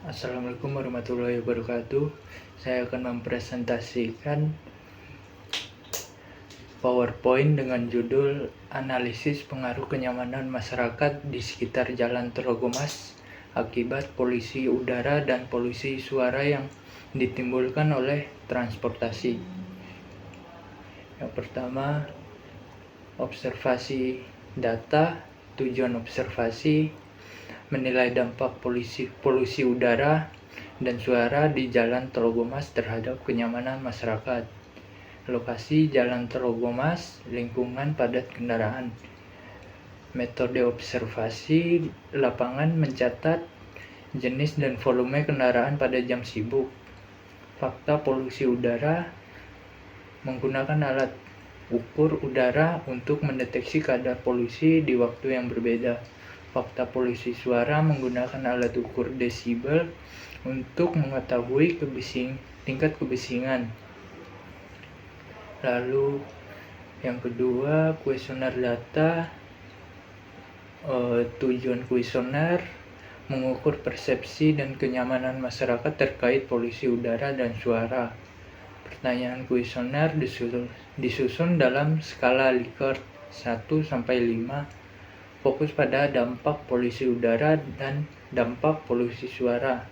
Assalamualaikum warahmatullahi wabarakatuh. Saya akan mempresentasikan PowerPoint dengan judul Analisis Pengaruh Kenyamanan Masyarakat di Sekitar Jalan Terogomas akibat polusi udara dan polusi suara yang ditimbulkan oleh transportasi. Yang pertama, observasi data. Tujuan observasi menilai dampak polusi udara dan suara di Jalan Terogomas terhadap kenyamanan masyarakat. Lokasi Jalan Terogomas, lingkungan padat kendaraan. Metode observasi lapangan mencatat jenis dan volume kendaraan pada jam sibuk. Fakta polusi udara menggunakan alat ukur udara untuk mendeteksi kadar polusi di waktu yang berbeda. Fakta polusi suara menggunakan alat ukur desibel untuk mengetahui tingkat kebisingan. Lalu yang kedua, kuesioner data. Tujuan kuesioner mengukur persepsi dan kenyamanan masyarakat terkait polusi udara dan suara. Pertanyaan kuesioner disusun dalam skala Likert 1-5, fokus pada dampak polusi udara dan dampak polusi suara,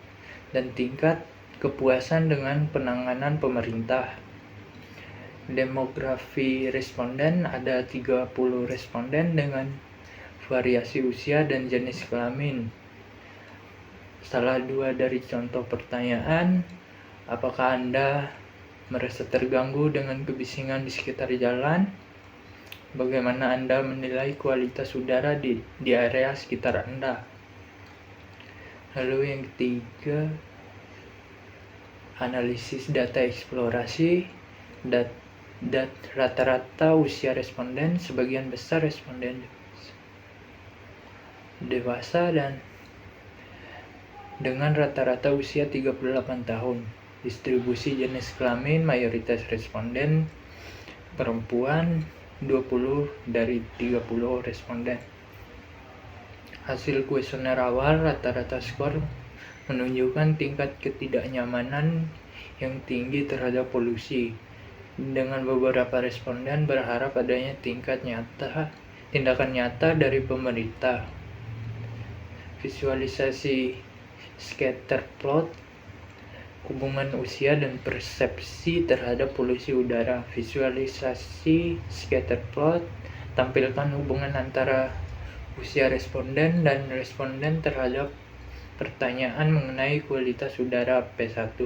dan tingkat kepuasan dengan penanganan pemerintah. Demografi responden, ada 30 responden dengan variasi usia dan jenis kelamin. Salah dua dari contoh pertanyaan: apakah Anda merasa terganggu dengan kebisingan di sekitar jalan? Bagaimana Anda menilai kualitas udara di area sekitar Anda? Lalu yang ketiga, analisis data eksplorasi. Rata-rata usia responden, sebagian besar responden dewasa dan dengan rata-rata usia 38 tahun. Distribusi jenis kelamin, mayoritas responden perempuan, 20 dari 30 responden. Hasil kuesioner awal, rata-rata skor menunjukkan tingkat ketidaknyamanan yang tinggi terhadap polusi, dengan beberapa responden berharap adanya tindakan nyata dari pemerintah. Visualisasi scatter plot, hubungan usia dan persepsi terhadap polusi udara. Visualisasi scatter plot tampilkan hubungan antara usia responden dan responden terhadap pertanyaan mengenai kualitas udara P1.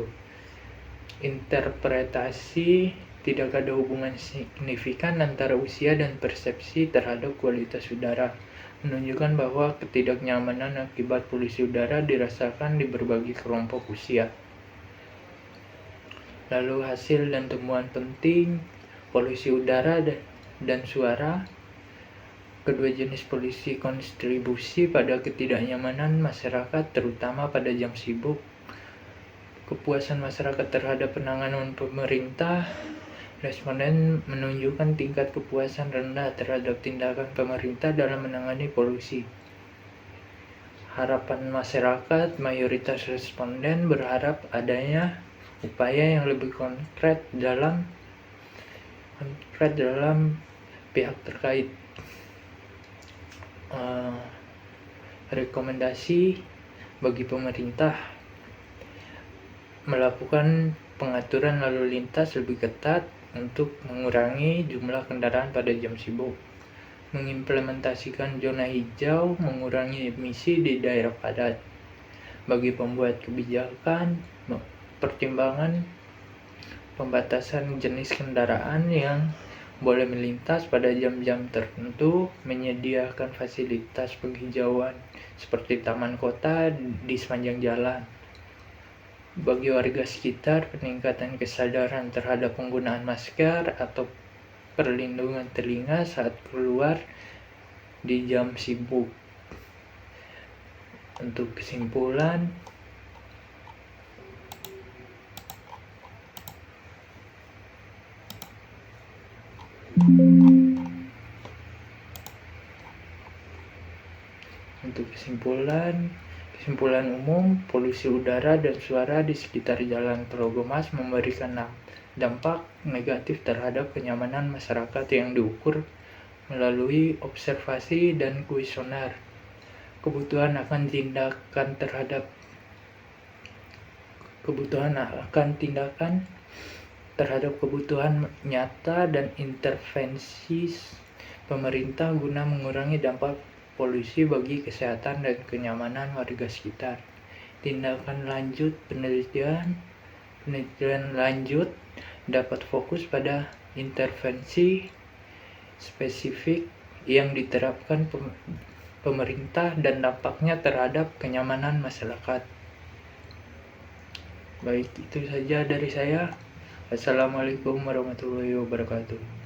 Interpretasi: tidak ada hubungan signifikan antara usia dan persepsi terhadap kualitas udara, menunjukkan bahwa ketidaknyamanan akibat polusi udara dirasakan di berbagai kelompok usia. Lalu hasil dan temuan penting: polusi udara dan suara. Kedua jenis polusi kontribusi pada ketidaknyamanan masyarakat, terutama pada jam sibuk. Kepuasan masyarakat terhadap penanganan pemerintah. Responden menunjukkan tingkat kepuasan rendah terhadap tindakan pemerintah dalam menangani polusi. Harapan masyarakat, mayoritas responden berharap adanya upaya yang lebih konkret dalam pihak terkait. Rekomendasi bagi pemerintah: melakukan pengaturan lalu lintas lebih ketat untuk mengurangi jumlah kendaraan pada jam sibuk, mengimplementasikan zona hijau, mengurangi emisi di daerah padat. Bagi pembuat kebijakan, pertimbangan pembatasan jenis kendaraan yang boleh melintas pada jam-jam tertentu, menyediakan fasilitas penghijauan seperti taman kota di sepanjang jalan. Bagi warga sekitar, peningkatan kesadaran terhadap penggunaan masker atau perlindungan telinga saat keluar di jam sibuk. Untuk kesimpulan, Kesimpulan umum, polusi udara dan suara di sekitar Jalan Telogomas memberikan dampak negatif terhadap kenyamanan masyarakat yang diukur melalui observasi dan kuesioner. Kebutuhan akan tindakan terhadap kebutuhan nyata dan intervensi pemerintah guna mengurangi dampak polusi bagi kesehatan dan kenyamanan warga sekitar. Tindakan lanjut penelitian lanjut dapat fokus pada intervensi spesifik yang diterapkan pemerintah dan dampaknya terhadap kenyamanan masyarakat. Baik, itu saja dari saya. Assalamualaikum warahmatullahi wabarakatuh.